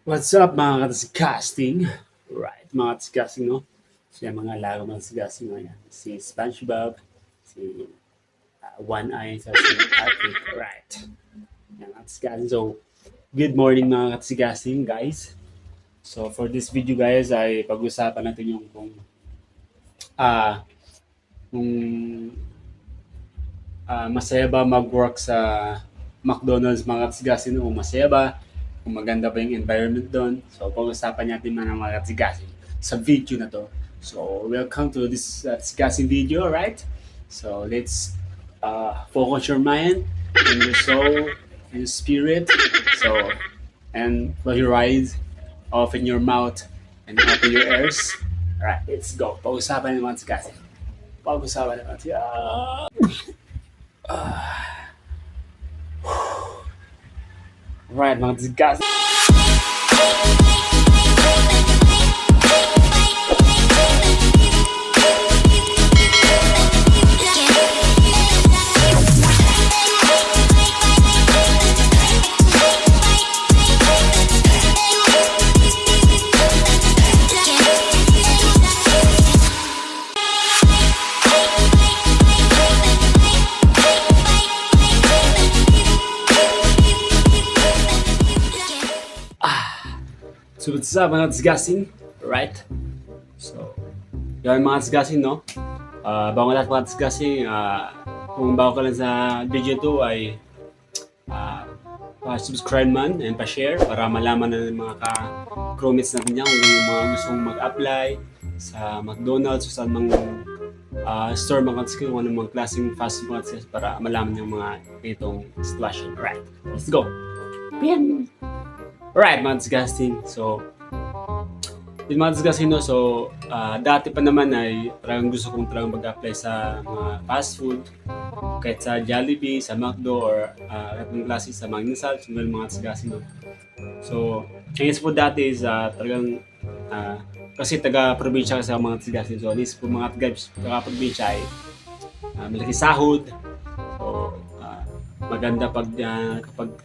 What's up mga katasgasting? Right, mga katasgasting, no? Siya mga laro mga katasgasting ngayon. Si SpongeBob, si One Eye, sa si Patrick. Right. Yan, mga katasgasting. So, good morning mga katasgasting, guys. So, for this video, guys, ay pag-usapan natin yung ah, kung masaya ba mag-work sa McDonald's mga katasgasting, o masaya ba, kung maganda ba yung environment doon. So, pag-usapan natin mga katasgasting sa video na to. So, welcome to this discussing video, right? So, let's focus your mind and your soul and your spirit. So, and close your eyes, open your mouth, and open your ears. Alright, let's go. Pag-usapan naman sa kasi. Pag-usapan naman siya. Alright, mga disgust. So what's up mga disgusting, right? So, yun mga disgusting, no? Bago lahat mga disgusting, kung bago ka lang sa video to ay pa-subscribe man and pa-share para malaman na ng mga ka-crewmates natin yan kung yung mga gustong mag-apply sa McDonald's o sa mga store mga disgusting, kung anong mga klaseng fast food mga disgusting para malaman yung mga itong sitwasyon. Alright, let's go! Bien! Alright, mga disgusting. So, yung mga disgusting, no? So, dati pa naman ay parang gusto kong talagang mag-apply sa mga fast food. Kahit sa Jollibee, sa McDo, or kahit ng klase sa Magnisal, so mga disgusting, no? So, ang isip po dati is talagang, kasi taga-probinsya kasi ako mga disgusting. So, ang isip po mga taga-probinsya ay malaki sahod. So, maganda kapag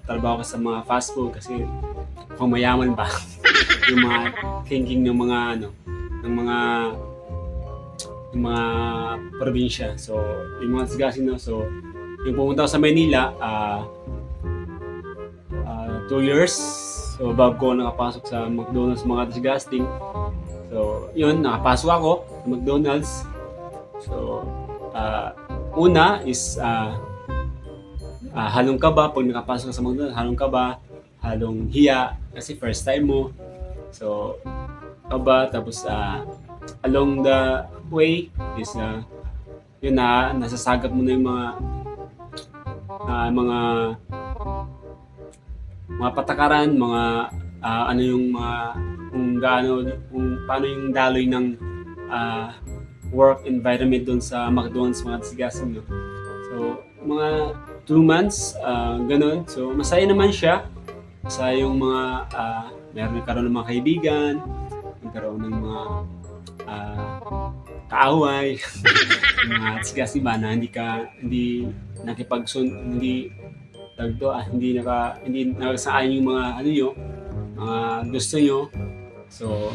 trabaho ka sa mga fast food kasi kung mayaman ba yung mga thinking ng mga probinsya. So yung mga disgusting, no? So yung pumunta ako sa Maynila 2 years, so bago ko nakapasok sa McDonald's mga disgusting. So yun, nakapasok ako sa McDonald's. So una is halong kaba. Pag nakapasok ka sa McDonald's, halong kaba, halong hiya kasi first time mo. So kaba, tapos along the way is yun na nasasagap mo na yung mga patakaran, mga ano yung mga kung paano yung daloy ng work environment doon sa McDonald's mga disgusting, no? So mga 2 months ganun. So masaya naman siya sa yung mga nagkaroon ng mga kaibigan, nagkaroon ng mga kaaway, mga disgusting ba na hindi nakasaan yung mga mga gusto nyo. So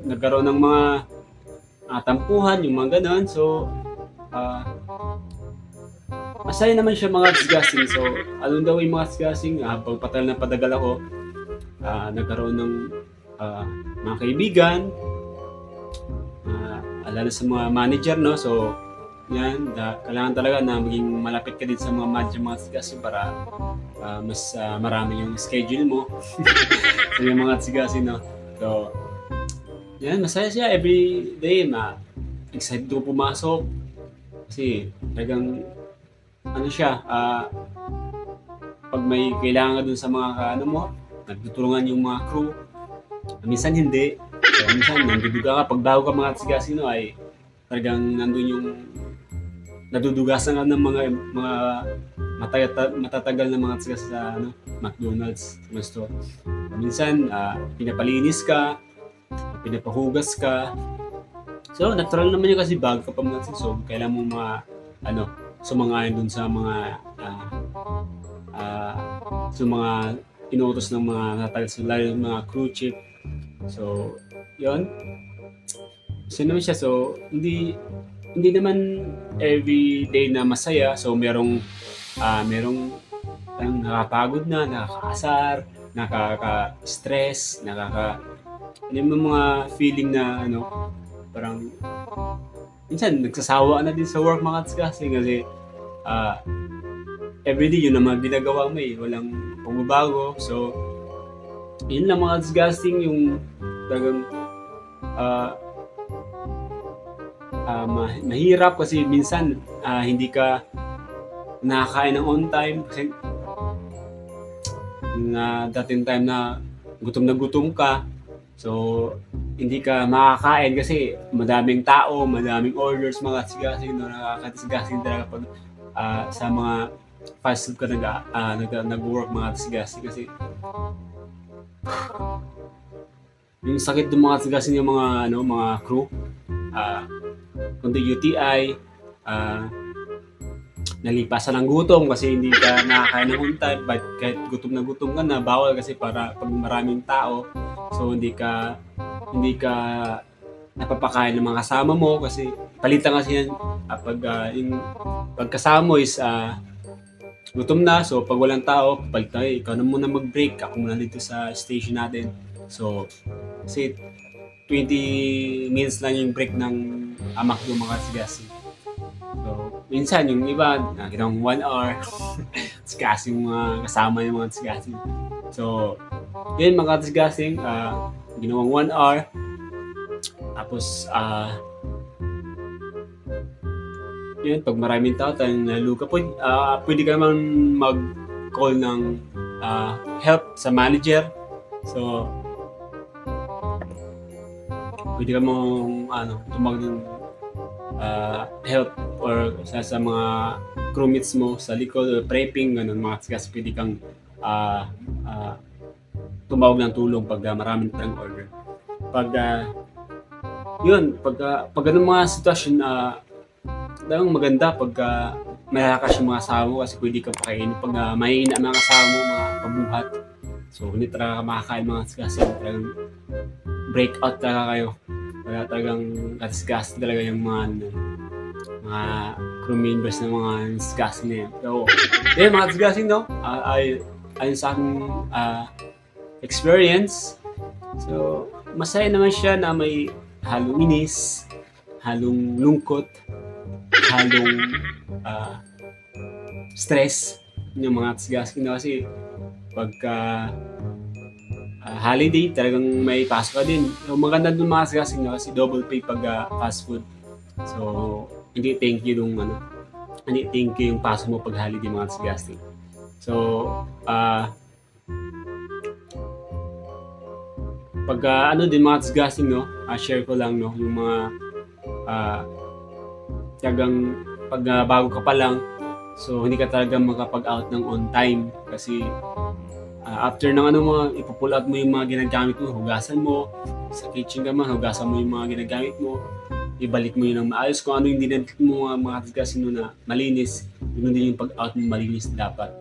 nagkaroon ng mga tampuhan, yung mga ganun. So masaya naman siya mga disgusting. So along the way mga disgusting, pagpatagal ako, nagkaroon ng mga kaibigan, lalo sa mga manager, no? So yan, kailangan talaga na maging malapit ka din sa mga manager mga disgusting para mas marami yung schedule mo. So yung mga disgusting, no? So yan, masaya siya every day, excited ko pumasok kasi talagang siya, pag may kailangan dun sa mga nagtutulungan yung mga crew. Minsan hindi. So, minsan nanduduga ka. Pag bago ka mga disgusting, no, ay talagang nandun yung nadudugasan ka ng mga matatagal na mga disgusting sa McDonald's. Gusto. Minsan, pinapalinis ka, pinapahugas ka. So, natural naman yun kasi bago ka pa mga disgusting. So, kailangan mo sumang-ayon dun sa mga So mga inuutos ng mga natagal sa lalo ng mga crew chief. So, yun. So naman siya. So, hindi naman every day na masaya. So, merong nakakapagod na, nakakaasar, nakaka-stress, yung mga feeling na parang minsan nagsasawa na din sa work mga kasi ah, everyday yun ang mga ginagawa mo walang pagbabago. So, yun lang mga disgusting yung talagang ah, mahirap kasi minsan hindi ka nakakain ng on time kasi dating time na gutom ka. So, hindi ka makakain kasi madaming tao, madaming orders, mga sigasing nakakatisgasing talaga pag sa mga fast food ka nag-work mga sigasing kasi yung sakit ng mga sigasing yung mga crew kundi UTI, nalipasan ng gutom kasi hindi ka nakakain ng on time, but kahit gutom ka na, bawal kasi para pag maraming tao, so hindi ka napapakain ng mga kasama mo kasi palitan kasi yan pag yung pagkasama mo is gutom na, so pag walang tao, palitan ikaw na muna mag-break, ako muna dito sa station natin. So, kasi 20 minutes lang yung break ng McDo mga sigasi. So, minsan yung iba, ginawang 1 hour, discussing mga kasama yung mga discussing. So, yun mga discussing, ginawang 1 hour, tapos, yun, pag maraming tao, tayong naluga po, pwede ka naman mag-call ng help sa manager. So, pwede ka mong tumawag ng help or sa mga crewmates mo sa likod or prepping, ganun mga kasi pwede kang tumawag ng tulong pag maraming tayong order. Pag ganun mga sitwasyon, talagang maganda pag malakas yung mga kasama mo kasi pwede ka pakainin pag mahina ang mga kasama mo, mga pabuhat. So, hindi talaga makakain mga kasi talagang breakout talaga kayo. Kaya talagang disgusting talaga yung mga crew members ng mga disgusting na yan. So, yun mga disgusting ayon sa aking experience. So, masaya naman siya na may halong inis, halong lungkot, halong stress yung mga disgusting na kasi pagka holiday, talagang may pasok ka din. So, maganda dun mga disgusting na kasi double pay pag fast food. So, hindi thank you yung pasok mo pag holiday mga disgusting. So, pag din mga disgusting share ko lang yung mga talagang pag bago ka pa lang, so hindi ka talaga makapag-out ng on time kasi after ng ipupull out mo yung mga ginagamit mo, hugasan mo, sa kitchen ka man, hugasan mo yung mga ginagamit mo, ibalik mo yun ng maayos. Kung ano yung dinedit mo mga disgusting na malinis, yun din yung pag-out mo malinis dapat.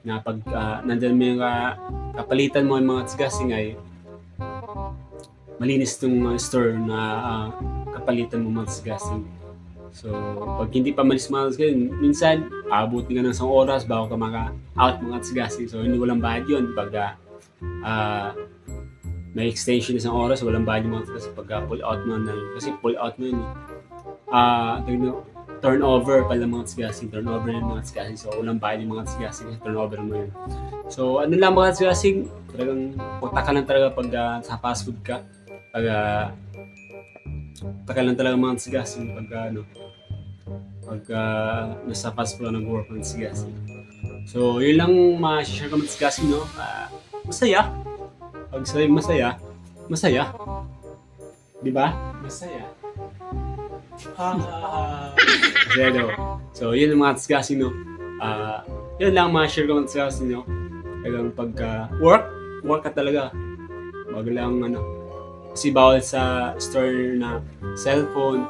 Na pag nandyan mo yung kapalitan mo yung mga disgusting ay malinis itong store na kapalitan mo mga disgusting. So, pag hindi pa malis mga disgusting, minsan, abutin ka ng 1 oras bago ka maka-out mga disgusting. So, hindi walang bayad yun. Pag may extension ng 1 oras, walang bayad yung mga disgusting pag pull out mo na yun. Kasi pull out mo yun. Turnover pala mga disgusting. Turnover yung mga disgusting. So, walang bayad yung mga disgusting. Turnover mo yun. So, ano lang mga disgusting, talagang punta ka lang talaga pag sa fast food ka. Taka lang talaga mga disgusting pag nasa fast food nag-work ng disgusting. So, yun lang ma-share ko ng disgusting, masaya. Pag sabing masaya. Di ba? Masaya. Masaya So, yun ang mga disgusting, yun lang ma-share ko ng disgusting, talagang pag work ka talaga. Wag lang kasi bawal sa store na cellphone,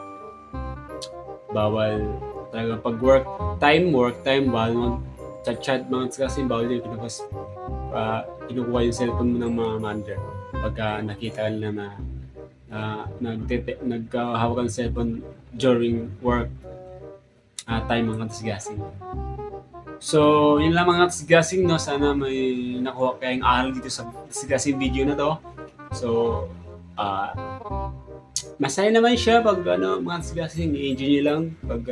bawal talaga pag work time, bawal chat-chat mga kasi bawal din tapos kinukuha yung cellphone mo ng mga manager pagka nakita nila na naghahawak ng cellphone during work time mga kasgasing. So, yun lang mga kasgasing, no? Sana may nakuha kayong aral dito sa kasgasing video na to. So, masaya naman siya pag mga kasgasing, i-enjoy nyo lang pag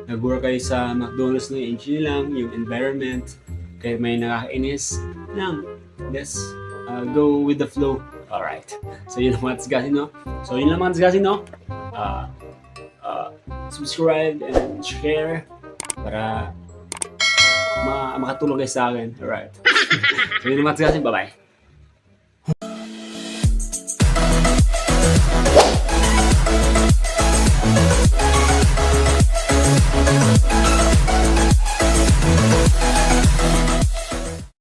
nag-work kayo sa McDonald's na enjoy lang yung environment kaya may nakakainis lang, just go with the flow. Alright, so yun lang mga kasgasing, no? So yun lang mga kasgasing, no? Subscribe and share para makatulong kayo sa akin. Alright. So yun lang mga kasgasing, bye bye.